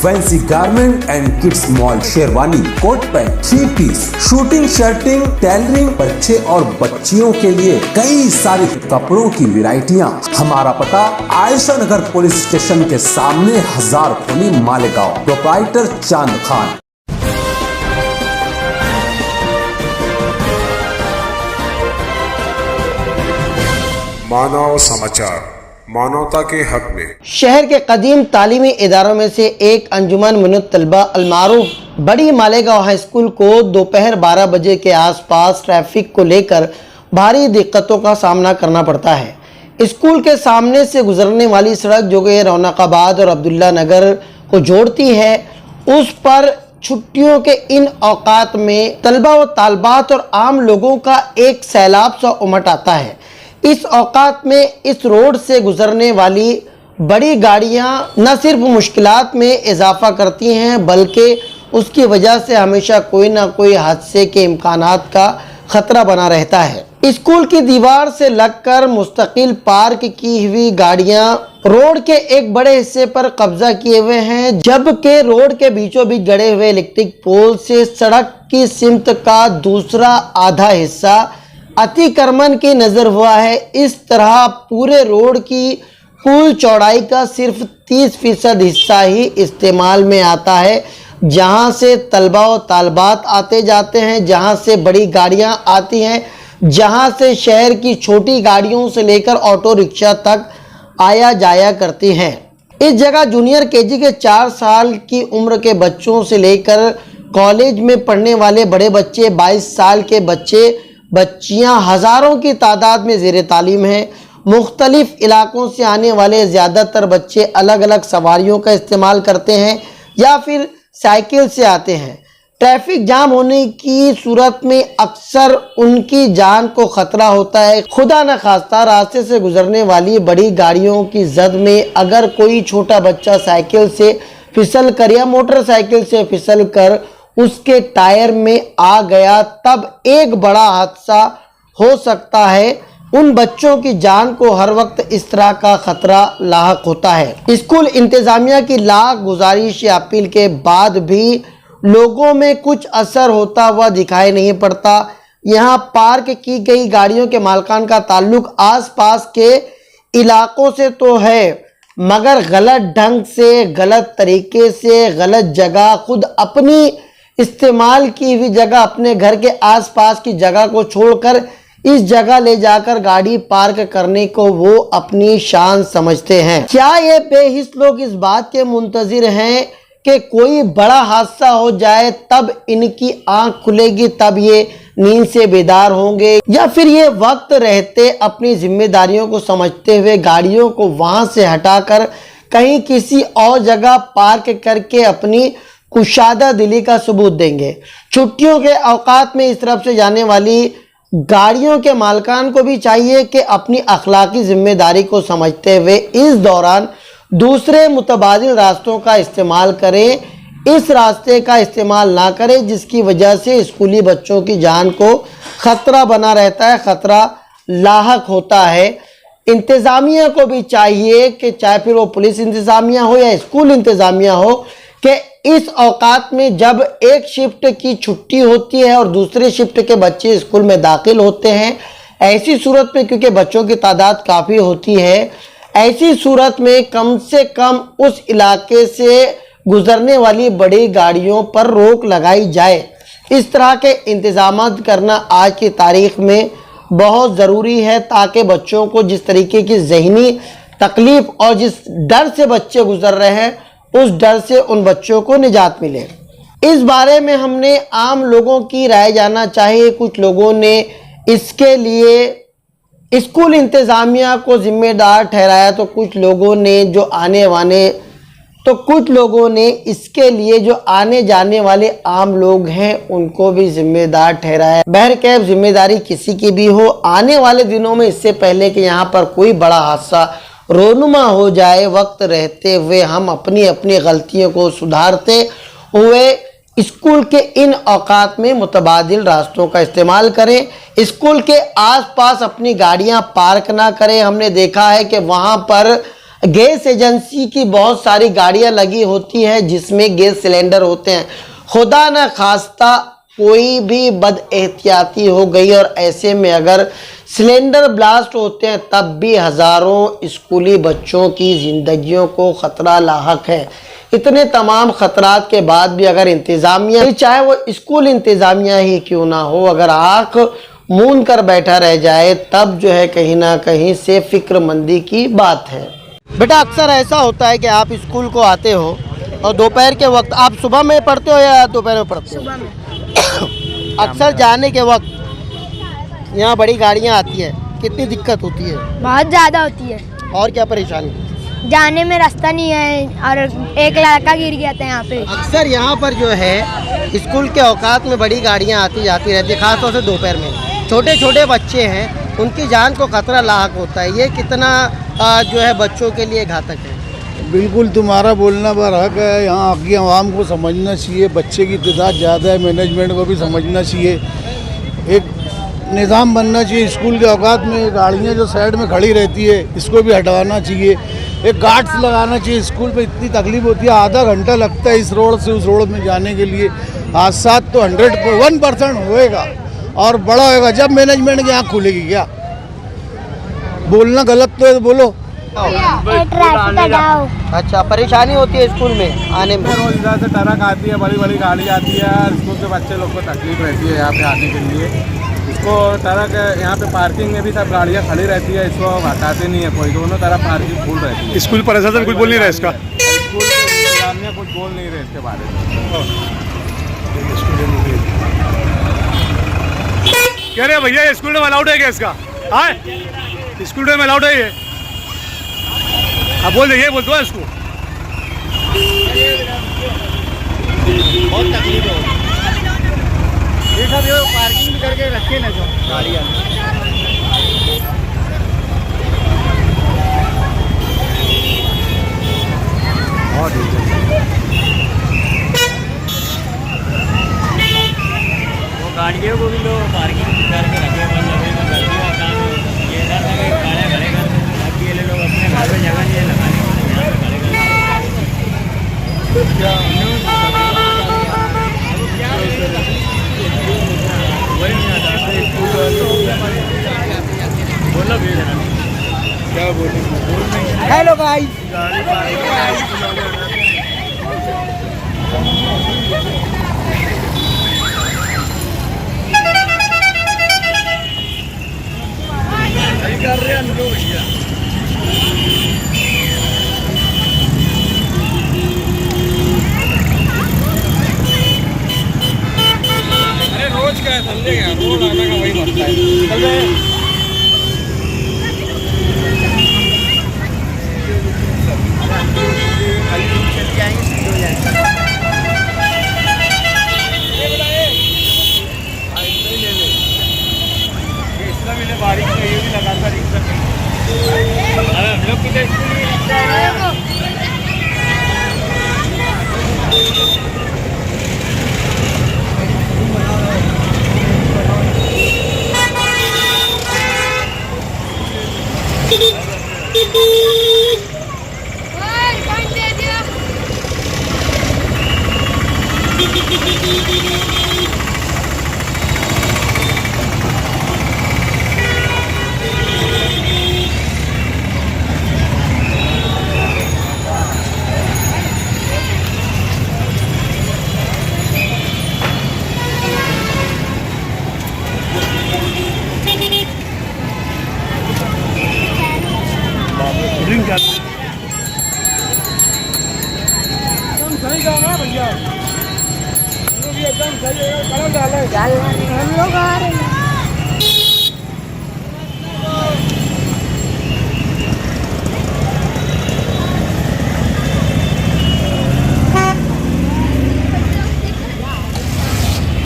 Fancy garment and kids mall, sherwani, coat pant, 3 piece, suiting, shirting, tailoring, बच्चे और बच्चियों के लिए कई सारे कपड़ों की वैरायटियां। हमारा पता आयशा नगर पुलिस स्टेशन के सामने, हजार खोली, मालेगांव। प्रोप्राइटर चांद खान। मानव समाचार, मानवता के हक में। शहर के कदीम तालीमी इदारों में से एक अंजुमन मुनत तलबा अलमारूफ बड़ी मालेगांव हाई स्कूल को दोपहर 12 बजे के आसपास ट्रैफिक को लेकर भारी दिक्कतों का सामना करना पड़ता है। स्कूल के सामने से गुजरने वाली सड़क जो कि रौनकाबाद और अब्दुल्ला नगर को जोड़ती है, उस पर छुट्टियों के इन औकात में तलबा व तालबात और आम लोगों का एक सैलाब सा उमट आता है। इस औकात में इस रोड से गुजरने वाली बड़ी गाड़ियां न सिर्फ मुश्किलात में इजाफा करती हैं, बल्कि उसकी वजह से हमेशा कोई ना कोई हादसे के इम्कानात का खतरा बना रहता है। स्कूल की दीवार से लगकर मुस्तकिल पार्क की हुई गाड़ियां रोड के एक बड़े हिस्से पर कब्जा किए हुए हैं, जबकि रोड के बीचों बीच गड़े हुए इलेक्ट्रिक पोल से सड़क की सिमत का दूसरा आधा हिस्सा अतिक्रमण की नजर हुआ है। इस तरह पूरे रोड की कुल चौड़ाई का सिर्फ 30% हिस्सा ही इस्तेमाल में आता है, जहां से तलबा व तालबात आते जाते हैं, जहां से बड़ी गाड़ियां आती हैं, जहां से शहर की छोटी गाड़ियों से लेकर ऑटो रिक्शा तक आया जाया करती हैं। इस जगह जूनियर केजी के 4 साल की उम्र के बच्चों से लेकर कॉलेज में पढ़ने वाले बड़े बच्चे, 22 साल के बच्चे, बच्चियां हज़ारों की तादाद में ज़ेरे तालीम हैं। मुख्तलिफ इलाकों से आने वाले ज़्यादातर बच्चे अलग अलग सवारियों का इस्तेमाल करते हैं या फिर साइकिल से आते हैं। ट्रैफिक जाम होने की सूरत में अक्सर उनकी जान को खतरा होता है। खुदा न खास्ता रास्ते से गुजरने वाली बड़ी गाड़ियों की जद में अगर कोई छोटा बच्चा साइकिल से फिसल कर या मोटरसाइकिल से फिसल कर उसके टायर में आ गया, तब एक बड़ा हादसा हो सकता है। उन बच्चों की जान को हर वक्त इस तरह का खतरा लाहक होता है। स्कूल इंतजामिया की लाख गुजारिश या अपील के बाद भी लोगों में कुछ असर होता हुआ दिखाई नहीं पड़ता। यहाँ पार्क की गई गाड़ियों के मालकान का ताल्लुक आसपास के इलाकों से तो है, मगर गलत ढंग से, गलत तरीके से, गलत जगह, खुद अपनी इस्तेमाल की हुई जगह, अपने घर के आसपास की जगह को छोड़कर इस जगह ले जाकर गाड़ी पार्क करने को वो अपनी शान समझते हैं। क्या ये बेहिस लोग इस बात के मुंतजिर हैं कि कोई बड़ा हादसा हो जाए तब इनकी आंख खुलेगी, तब ये नींद से बेदार होंगे, या फिर ये वक्त रहते अपनी जिम्मेदारियों को समझते हुए गाड़ियों को वहां से हटाकर कहीं किसी और जगह पार्क करके अपनी कुशादा दिली का सबूत देंगे। छुट्टियों के औकात में इस तरफ से जाने वाली गाड़ियों के मालकान को भी चाहिए कि अपनी अखलाकी जिम्मेदारी को समझते हुए इस दौरान दूसरे मुतबादिल रास्तों का इस्तेमाल करें, इस रास्ते का इस्तेमाल ना करें जिसकी वजह से स्कूली बच्चों की जान को खतरा बना रहता है, खतरा लाहक होता है। इंतज़ामिया को भी चाहिए कि चाहे फिर वो पुलिस इंतज़ामिया हो या स्कूल इंतज़ामिया हो, कि इस औकात में जब एक शिफ्ट की छुट्टी होती है और दूसरे शिफ्ट के बच्चे स्कूल में दाखिल होते हैं, ऐसी सूरत में क्योंकि बच्चों की तादाद काफ़ी होती है, ऐसी सूरत में कम से कम उस इलाके से गुजरने वाली बड़ी गाड़ियों पर रोक लगाई जाए। इस तरह के इंतजाम करना आज की तारीख में बहुत ज़रूरी है, ताकि बच्चों को जिस तरीके की ज़हनी तकलीफ़ और जिस डर से बच्चे गुजर रहे हैं, उस डर से उन बच्चों को निजात मिले। इस बारे में हमने आम लोगों की राय जानना चाहिए। कुछ लोगों ने इसके लिए स्कूल इंतज़ामिया को जिम्मेदार ठहराया, तो कुछ लोगों ने इसके लिए जो आने जाने वाले आम लोग हैं उनको भी जिम्मेदार ठहराया। बहरकैफ जिम्मेदारी किसी की भी हो, आने वाले दिनों में इससे पहले कि यहाँ पर कोई बड़ा हादसा रोनुमा हो जाए, वक्त रहते हुए हम अपनी अपनी गलतियों को सुधारते हुए स्कूल के इन औकात में मुतबादिल रास्तों का इस्तेमाल करें। स्कूल के आसपास अपनी गाड़ियां पार्क ना करें। हमने देखा है कि वहां पर गैस एजेंसी की बहुत सारी गाड़ियां लगी होती है जिसमें गैस सिलेंडर होते हैं। खुदा न खास्ता कोई भी बद एहतियाती हो गई और ऐसे में अगर सिलेंडर ब्लास्ट होते हैं तब भी हज़ारों स्कूली बच्चों की ज़िंदगियों को ख़तरा लाहक है। इतने तमाम ख़तरात के बाद भी अगर इंतज़ामिया, चाहे वो स्कूल इंतज़ामिया ही क्यों ना हो, अगर आँख मूंद कर बैठा रह जाए तब जो है कहीं ना कहीं से फ़िक्रमंदी की बात है। बेटा अक्सर ऐसा होता है कि आप स्कूल को आते हो और दोपहर के वक्त, आप सुबह में पढ़ते हो या दोपहर में पढ़ते हो? सुबह में। अक्सर जाने के वक्त यहाँ बड़ी गाड़ियाँ आती हैं, कितनी दिक्कत होती है? बहुत ज़्यादा होती है। और क्या परेशानी? जाने में रास्ता नहीं है और एक लड़का गिर गया था यहाँ पे। अक्सर यहाँ पर जो है स्कूल के औकात में बड़ी गाड़ियाँ आती जाती रहती है, खासतौर से दोपहर में। छोटे छोटे बच्चे हैं, उनकी जान को खतरा लाहक होता है। ये कितना जो है बच्चों के लिए घातक है? बिल्कुल तुम्हारा बोलना बरहक है। यहाँ की आवाम को समझना चाहिए, बच्चे की तादाद ज़्यादा है, मैनेजमेंट को भी समझना चाहिए। एक निज़ाम बनना चाहिए स्कूल के औकात में। गाड़ियाँ जो साइड में खड़ी रहती है इसको भी हटवाना चाहिए। एक गार्ड्स लगाना चाहिए। स्कूल पे इतनी तकलीफ होती है, आधा घंटा लगता है इस रोड से उस रोड में जाने के लिए। हादसा तो 100% होएगा और बड़ा होएगा जब मैनेजमेंट की आँख खुलेगी। क्या बोलना गलत तो है, बोलो। अच्छा, परेशानी होती है स्कूल में आने में? रोज इधर से ट्रक आती है, बड़ी बड़ी गाड़ी आती है और स्कूल के बच्चे लोग को तकलीफ रहती है यहाँ पे आने के लिए। इसको ट्रक यहाँ पे पार्किंग में भी सब गाड़ियाँ खड़ी रहती है, इसको हटाते नहीं है कोई। दोनों तरफ पार्किंग फुल रहती है। स्कूल प्रशासन कुछ बोल नहीं रहा इसका? स्कूल के इंतजामिया कुछ बोल नहीं रहे इसके बारे में। कह रहे भैया स्कूल में अलाउड है क्या इसका? हाँ, स्कूल में अलाउड है ये? अब बोल दे, ये बोल दो इसको। बहुत तकलीफ हो। ये सब ये पार्किंग भी करके रखे ना जो गाड़ियाँ। वो गाड़ियों को भी लोग पार्किंग करके रखे, मतलब गर्दी का काम ये इधर लगे गाड़ियाँ खड़े करते हैं, बाकी ये लोग अपने घर में जगह नहीं है लगाने के, यहाँ पे खड़े वही नहीं आता। बोलो भी क्या बोले? हेलो गाइस, कर रहे हैं हम लोग भैया। अरे रोज का है, संडे का रोज आने का वही मसला है। बारिश में ये भी लगातार हम लोग की सही काम है भैया, एकदम सही है। कलर डाला है, हम लोग आ रहे हैं।